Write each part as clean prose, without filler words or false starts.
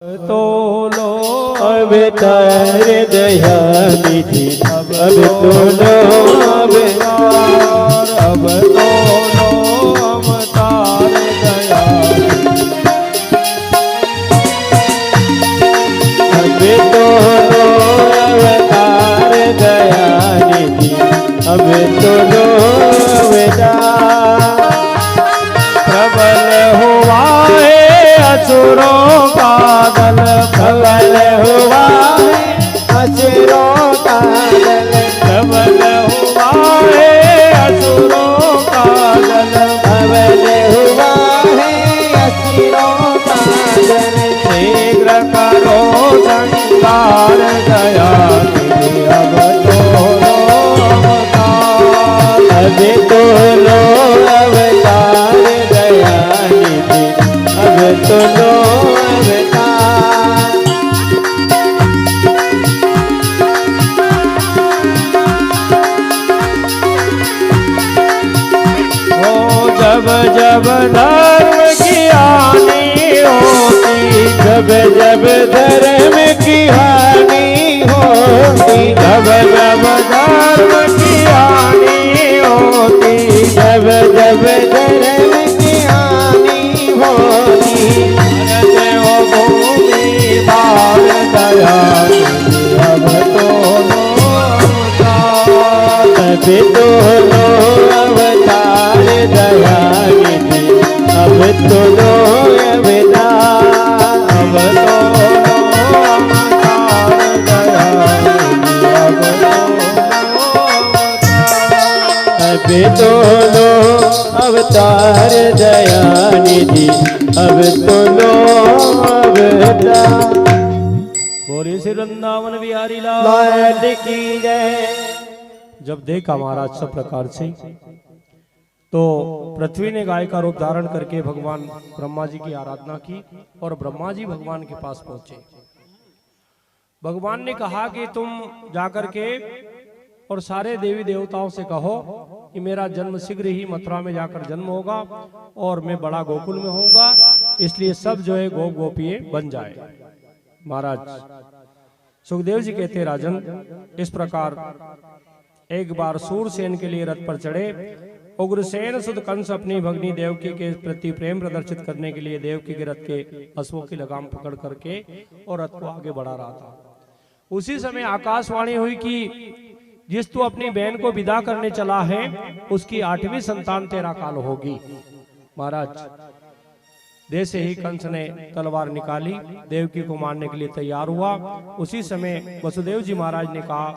तो लो अवतार दया निधि अब तो लो अवतार अब तो लो अवतार दया अब तो लो अवतार दया निधि अब तो लो अवतार प्रबल हुआ है असुरों का दल प्रबल हुआ है असुरों का दल प्रबल हुआ है असुरों का दल प्रबल हुआ है असुरों का दल शीघ्र करो संहार दया निधि अब तो लो अवतार अब तो लो अवतार दया निधि अब तो लो अवतार हो जब जब धर्म की हानि होती जब जब धर्म की हानि होती जब जब धर्म की हानि होती जब जब धर्म की हानि होती भरते हो भूमि भार दया निधि अब तो लो अवतार अब तो लो अवतार दया निधि अब तो लो अवतार अब तो लो अवतार दया निधि अब तो लो अवतार अब तो लो अवतार दया निधि अब तो लो अवतार बोले श्री वृंदावन बिहारी लाल लाड की जय। जब देखा महाराज सब प्रकार से तो पृथ्वी ने गाय का रूप धारण करके भगवान ब्रह्मा जी की आराधना की और ब्रह्मा जी भगवान के पास पहुंचे। भगवान ने कहा कि तुम जाकर के और सारे देवी देवताओं से कहो कि मेरा जन्म शीघ्र ही मथुरा में जाकर जन्म होगा और मैं बड़ा गोकुल में होऊंगा, इसलिए सब जो है गोप गोपिये बन जाए। महाराज सुखदेव जी कहते राजन, इस प्रकार एक बार सूरसेन के लिए रथ पर चढ़े। उग्रसेन सुत कंस अपनी भगनी देवकी के प्रति प्रेम प्रदर्शित करने के लिए देवकी के रथ के अश्वों की लगाम पकड़ करके और रथ को आगे बढ़ा रहा था। उसी समय आकाशवाणी हुई कि जिस तू अपनी बहन को विदा करने चला है उसकी 8वीं संतान तेरा काल होगी। महाराज जैसे ही कंस ने तलवार निकाली, देवकी को मारने के लिए तैयार हुआ। उसी समय वसुदेव जी महाराज ने कहा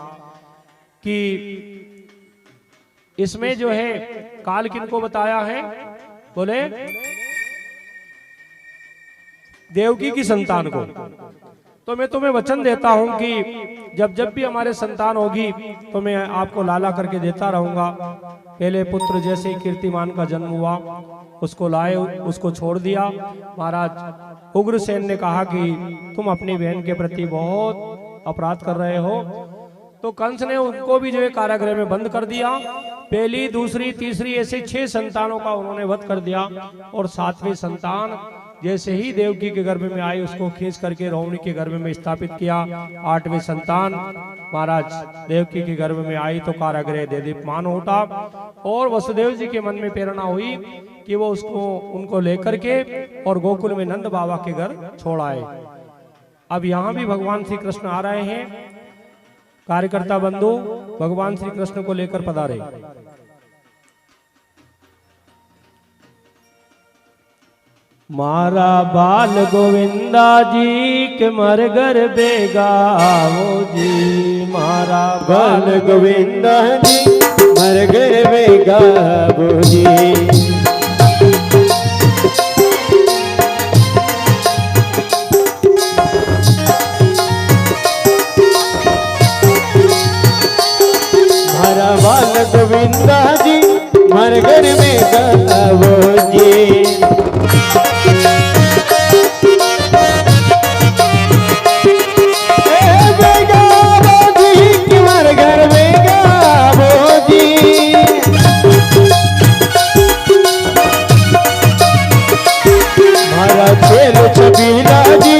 कि इसमें जो है काल किनको बताया है? बोले देवकी की संतान को। तो मैं तुम्हें वचन देता हूं कि जब जब भी हमारे संतान होगी तो मैं आपको लाला करके देता रहूंगा। पहले पुत्र जैसे ही कीर्तिमान का जन्म हुआ उसको लाए, उसको छोड़ दिया। महाराज उग्रसेन ने कहा कि तुम अपनी बहन के प्रति बहुत अपराध कर रहे हो। तो कंस ने उनको भी जो है कारागृह में बंद कर दिया। पहली, दूसरी, तीसरी ऐसे 6 संतानों का उन्होंने वध कर दिया और 7वीं संतान जैसे ही देवकी के गर्भ में आई उसको खींच करके रोहिणी के गर्भ में स्थापित किया। 8वीं संतान महाराज देवकी के गर्भ में आई तो कारागृह देदीप्यमान उठा और वसुदेव जी के मन में प्रेरणा हुई कि वो उसको उनको लेकर के और गोकुल में नंद बाबा के घर छोड़ आए। अब यहाँ भी भगवान श्री कृष्ण आ रहे हैं। कार्यकर्ता बंधु भगवान श्री कृष्ण को लेकर पधारे। मारा बाल गोविंदा जी के मर घर बेगावो जी। मारा बाल गोविंदा जी मर घर बेगावो जी। मारा बाल गोविंदा जी मर घर बेगावो जी। छबीला जी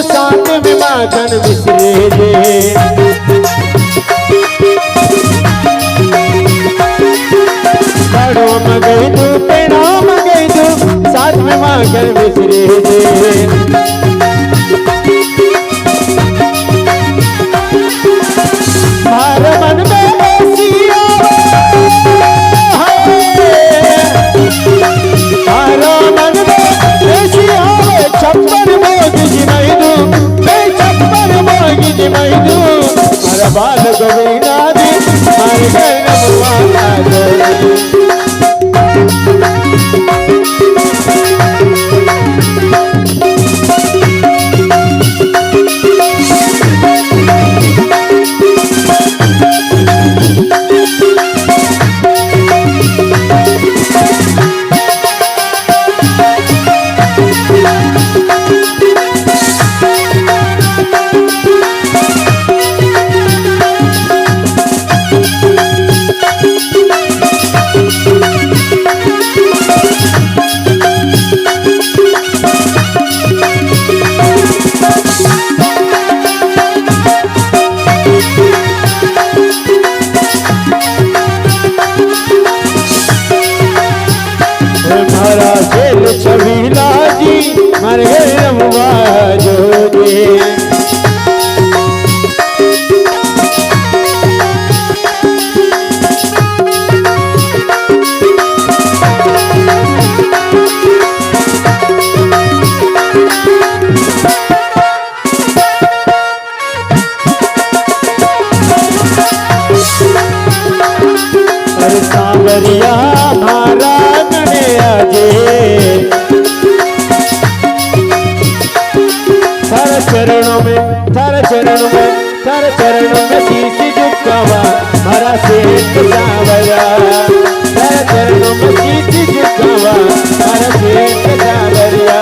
साथ में माखन मिश्री दे। लाडो मगई तू पेड़ा मगई तू साथ में माखन मिश्री दे। हर मन में ऐसी हर मन में ऐसी आवे छप्पन भोग जी मैं दूं, मैं छप्पन भोग जी मैं दूं। हर बाल गोविंदा दी हर घर नमवाला दे। हमारा दिल छबीला जी मर गए रमुआ जो दे। अरे सांवरिया हमारा गणिया जे थारे चरणों में शीश झुकावा हमारा सेठ सांवरिया। थारे चरणों में शीश झुकावा हमारा सेठ सांवरिया।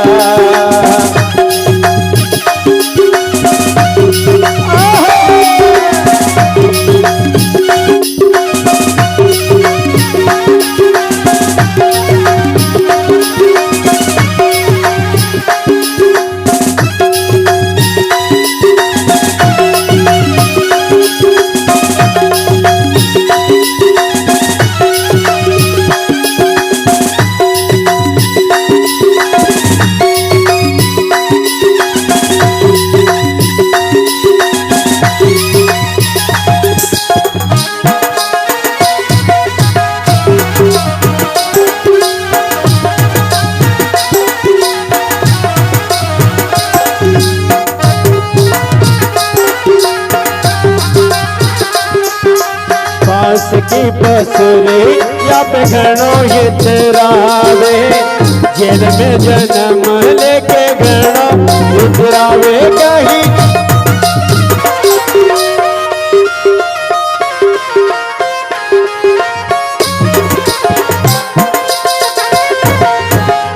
की बसुरे या घणो ये तेरावे जेल में जन्म लेके घणो उतरावे कहीं।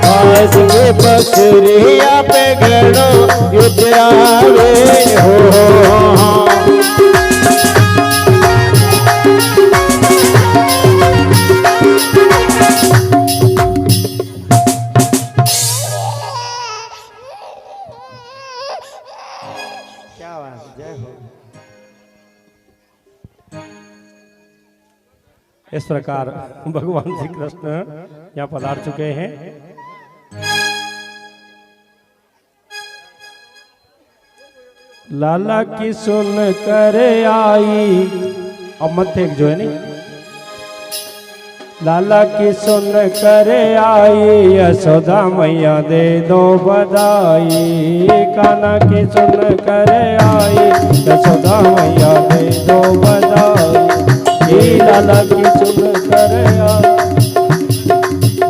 पास के बसुरे या घणो उतरावे हो। इस प्रकार भगवान श्री कृष्ण यहाँ पधार चुके हैं। लाला की सुन कर आई, अब मत एक जो है नहीं, लाला की सुन कर आई यशोदा मैया दे दो बधाई। कान्हा की सुन कर आई यशोदा मैया दे दो बधाई। लाला की सुन कर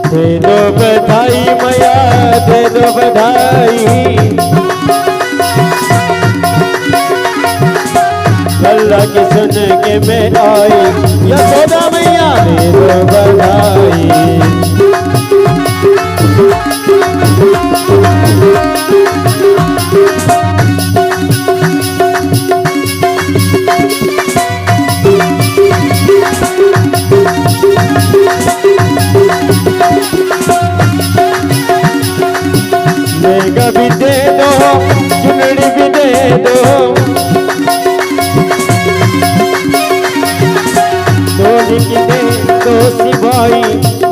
दे दो बधाई मैया दे दो बधाई। लाला की सुन के मैं आई यशोदा मैया दे दो बधाई। भी दे दो चुनड़ी दो, लिख दे दो सिपाही,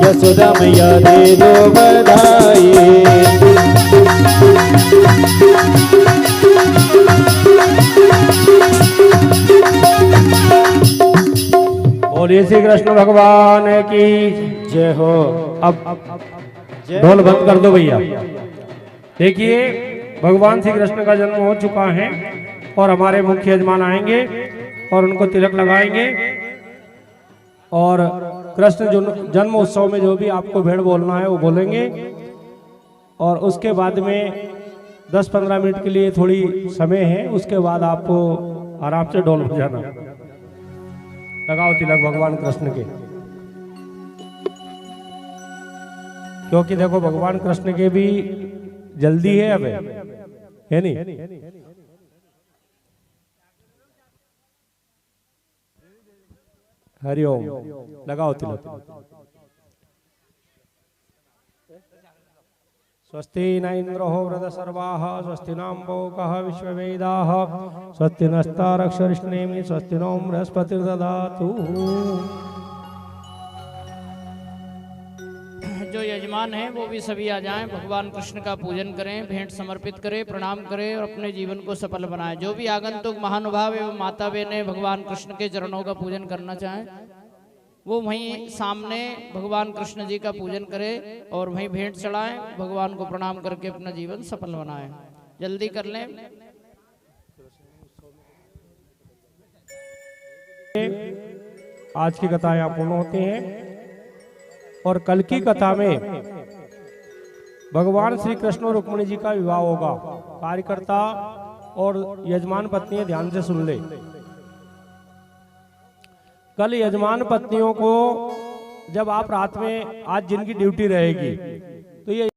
यशोदा मैया दे दो बधाई। बोलिए श्री कृष्ण भगवान की जय हो। अब ढोल बंद कर दो भैया। देखिए भगवान श्री कृष्ण का जन्म हो चुका है और हमारे मुख्य यजमान आएंगे और उनको तिलक लगाएंगे और कृष्ण जन्म उत्सव में जो भी आपको भेड़ बोलना है वो बोलेंगे और उसके बाद में 10-15 मिनट के लिए थोड़ी समय है, उसके बाद आपको आराम से ढोल बजाना। लगाओ तिलक भगवान कृष्ण के, क्योंकि देखो भगवान कृष्ण के भी जल्दी है अब, है नहीं? हरिओम। लगाओ तिलक। स्वस्ति न इंद्रो वृद्धसर्वाः स्वस्ति नाम्भोकः विश्ववेदाः स्वस्ति नस्तारक्षरिष्णेमि स्वस्ति नो बृहस्पतिर्दधातु। जो यजमान हैं वो भी सभी आ जाएं, भगवान कृष्ण का पूजन करें, भेंट समर्पित करें, प्रणाम करें और अपने जीवन को सफल बनाएं। जो भी आगंतुक महानुभाव एवं माता बहनें भगवान कृष्ण के चरणों का पूजन करना चाहें वो वहीं सामने भगवान कृष्ण जी का पूजन करें और वहीं भेंट चढ़ाएं, भगवान को प्रणाम करके अपना जीवन सफल बनाएं। जल्दी कर लें। आज की कथा यहाँ पूर्ण होती हैं और कल की कथा में भगवान श्री कृष्ण और रुक्मिणी जी का विवाह होगा। कार्यकर्ता और यजमान पत्नी ध्यान से सुन ले। कल यजमान पत्नियों को जब आप रात में आज जिनकी ड्यूटी रहेगी तो ये